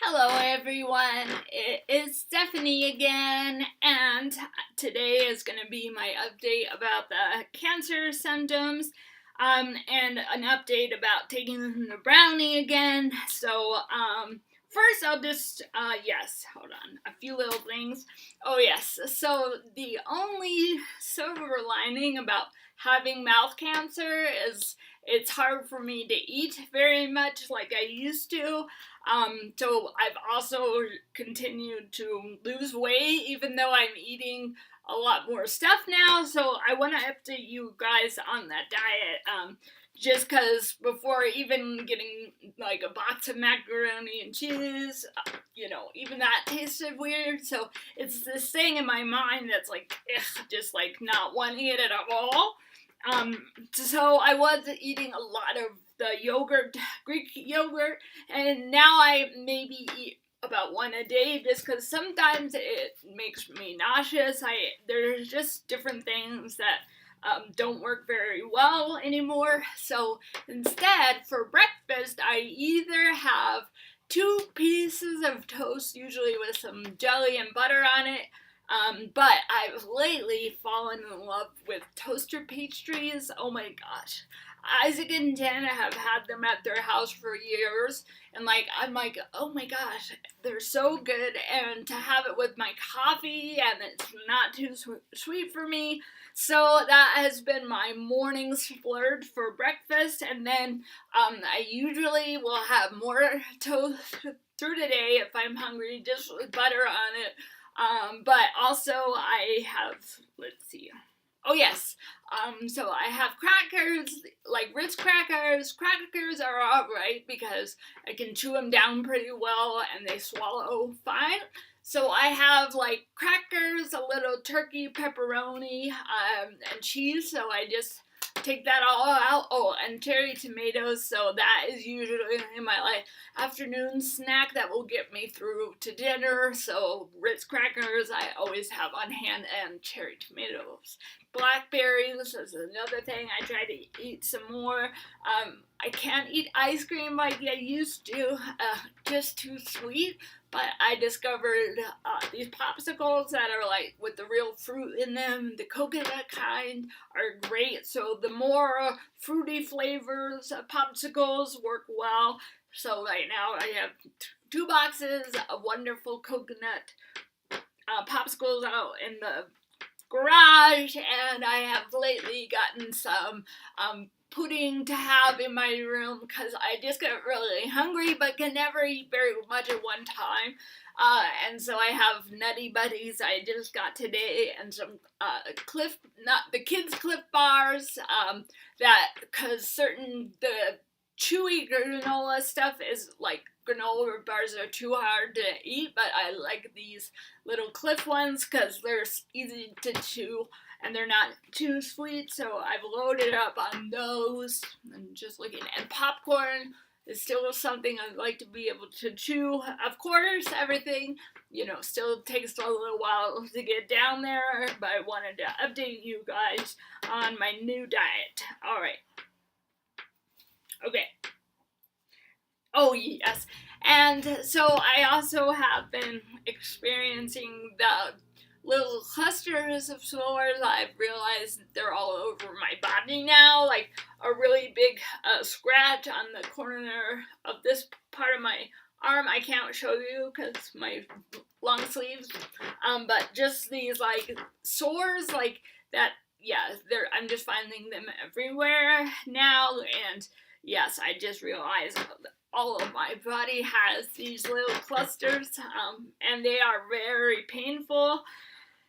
Hello everyone, it is Stephanie again, and today is going to be my update about the cancer symptoms, and an update about taking the brownie again. First I'll just, hold on, a few little things. Oh yes, so the only silver lining about having mouth cancer is it's hard for me to eat very much like I used to. So I've also continued to lose weight, even though I'm eating a lot more stuff now. So I want to update you guys on that diet. Just because before even getting like a box of macaroni and cheese, even that tasted weird. So it's this thing in my mind that's like, ugh, just like not wanting it at all. So I was eating a lot of the yogurt, Greek yogurt, and now I maybe eat about one a day just because sometimes it makes me nauseous. There's just different things that don't work very well anymore. So instead, for breakfast, I either have two pieces of toast, usually with some jelly and butter on it. But I've lately fallen in love with toaster pastries. Oh my gosh. Isaac and Jen have had them at their house for years, and I'm like, oh my gosh, they're so good. And to have it with my coffee, and it's not too sweet for me, so that has been my morning splurge for breakfast. And then I usually will have more toast through the day if I'm hungry, just with butter on it. But also I have, let's see. Oh yes. So I have crackers, like Ritz crackers. Crackers are alright because I can chew them down pretty well and they swallow fine. So I have like crackers, a little turkey, pepperoni, and cheese. So I just take that all out. Oh, and cherry tomatoes. So that is usually in my afternoon snack that will get me through to dinner. So Ritz crackers I always have on hand, and cherry tomatoes. Blackberries is another thing. I try to eat some more. I can't eat ice cream like I used to, just too sweet. But I discovered these popsicles that are like with the real fruit in them. The coconut kind are great. So the more fruity flavors of popsicles work well. So right now I have two boxes of wonderful coconut popsicles out in the garage, and I have lately gotten some pudding to have in my room because I just get really hungry but can never eat very much at one time. And so I have Nutty Buddies I just got today, and some the kids Cliff bars, that because the chewy granola stuff is like granola bars are too hard to eat, but I like these little Cliff ones because they're easy to chew and they're not too sweet. So I've loaded up on those and just looking. And popcorn is still something I'd like to be able to chew. Of course, everything, still takes a little while to get down there, but I wanted to update you guys on my new diet. All right. Okay. Oh, yes. And so I also have been experiencing the little clusters of sores. I've realized that they're all over my body now, like a really big scratch on the corner of this part of my arm. I can't show you because my long sleeves, but just these like sores like that. Yeah, I'm just finding them everywhere now, and yes, I just realized all of my body has these little clusters, and they are very painful.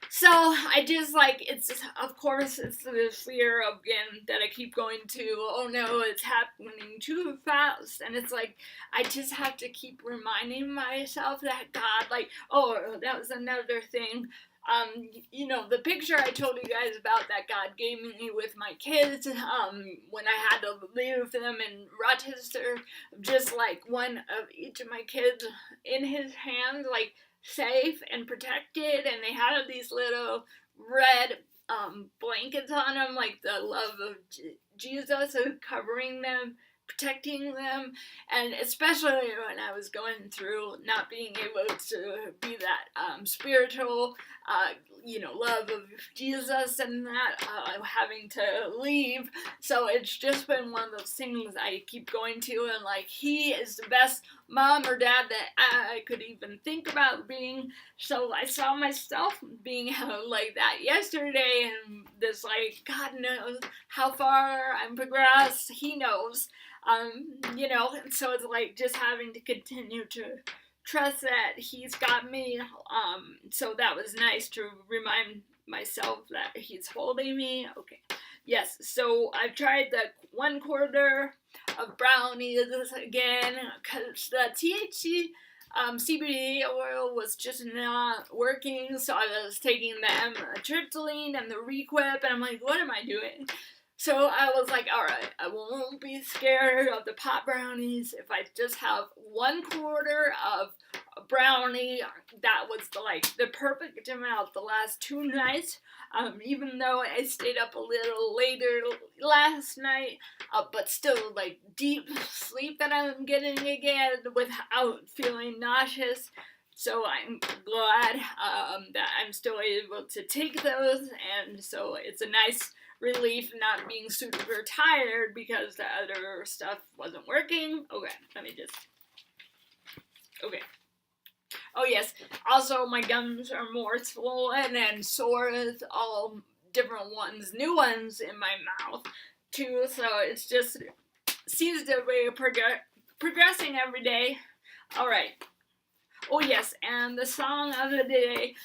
So I just of course, it's the fear again that I keep going to, oh no, it's happening too fast. And it's like, I just have to keep reminding myself that God, oh, that was another thing. The picture I told you guys about that God gave me with my kids, when I had to leave them in Rochester, just like one of each of my kids in his hands, like safe and protected, and they had these little red blankets on them, like the love of Jesus is covering them protecting them, and especially when I was going through not being able to be that spiritual, love of Jesus, and that having to leave. So it's just been one of those things I keep going to, and like, he is the best mom or dad that I could even think about being. So I saw myself being like that yesterday, and this, like, God knows how far I'm progressed. He knows. So it's like just having to continue to trust that he's got me. So that was nice to remind myself that he's holding me. Okay. Yes, so I've tried the 1/4 of brownies again, because the THC CBD oil was just not working, so I was taking the tryptoline and the Requip, and I'm like, what am I doing? So I was like, alright, I won't be scared of the pot brownies if I just have 1/4 of a brownie. That was the perfect amount the last 2 nights, even though I stayed up a little later last night, but still, like, deep sleep that I'm getting again without feeling nauseous. So I'm glad that I'm still able to take those, and so it's a nice relief not being super tired because the other stuff wasn't working. Okay. Oh yes, also my gums are more swollen and sore, all different ones, new ones in my mouth too, so it's just seems to be progressing every day. Alright. Oh yes, and the song of the day,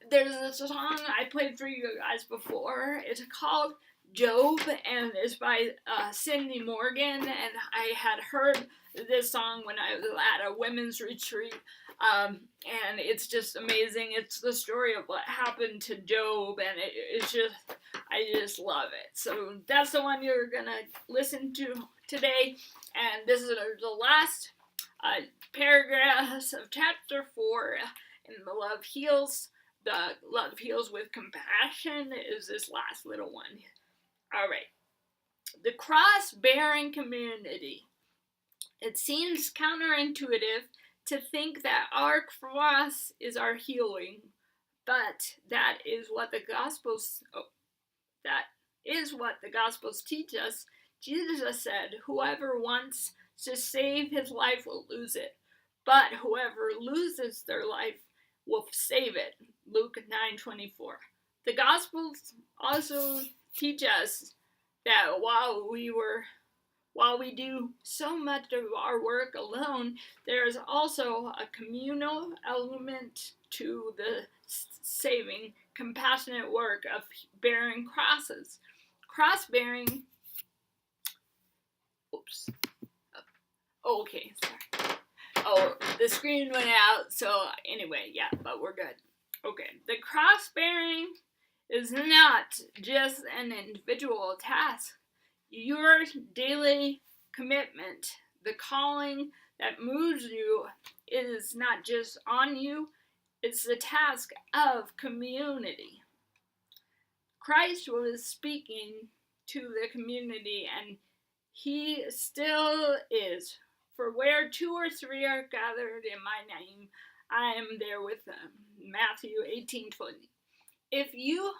there's a song I played for you guys before. It's called Job, and it's by Cindy Morgan, and I had heard this song when I was at a women's retreat, and it's just amazing. It's the story of what happened to Job, and I just love it. So that's the one you're gonna listen to today, and this is the last paragraphs of chapter 4 in The Love Heals. The Love Heals with Compassion is this last little one. Alright. The cross-bearing community. It seems counterintuitive to think that our cross is our healing, but that is what the Gospels teach us. Jesus said, whoever wants to save his life will lose it, but whoever loses their life will save it. Luke 9:24. The Gospels also teach us that while we do so much of our work alone, there is also a communal element to the saving, compassionate work of bearing crosses. Cross-bearing. Oops. Oh, okay, sorry. Oh, the screen went out, so anyway, yeah, but we're good. Okay, the cross-bearing is not just an individual task. Your daily commitment, the calling that moves you, is not just on you, it's the task of community. Christ was speaking to the community, and he still is. For where 2 or 3 are gathered in my name, I am there with them. Matthew 18:20. If you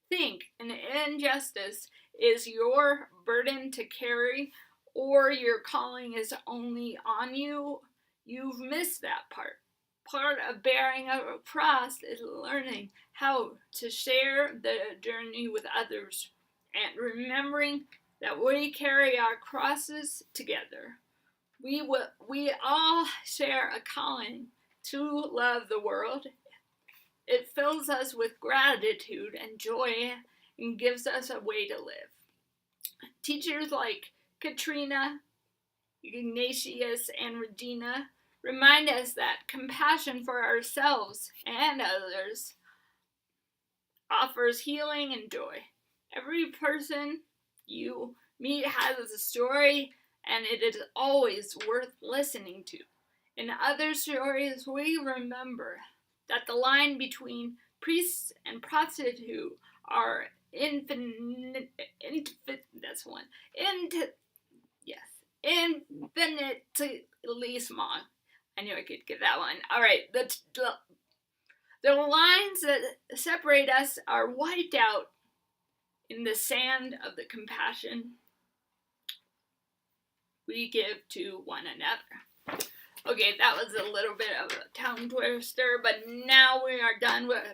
think an injustice is your burden to carry, or your calling is only on you, you've missed that part. Part of bearing a cross is learning how to share the journey with others and remembering that we carry our crosses together. We all share a calling to love the world. It fills us with gratitude and joy and gives us a way to live. Teachers like Katrina, Ignatius, and Regina remind us that compassion for ourselves and others offers healing and joy. Every person you meet has a story, and it is always worth listening to. In other stories, we remember that the line between priest and prostitute are infinitesimally. I knew I could get that one. All right, the lines that separate us are wiped out in the sand of the compassion we give to one another. Okay, that was a little bit of a tongue twister, but now we are done with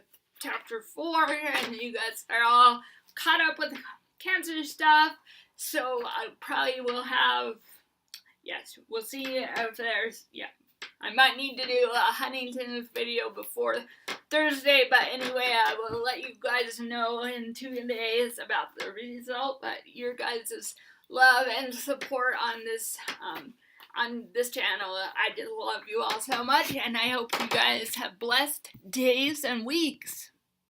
chapter 4, and you guys are all caught up with cancer stuff, so I probably will have, yes, we'll see if there's, I might need to do a Huntington's video before Thursday, but anyway, I will let you guys know in 2 days about the result, but your guys' love and support on this channel, I just love you all so much, and I hope you guys have blessed days and weeks.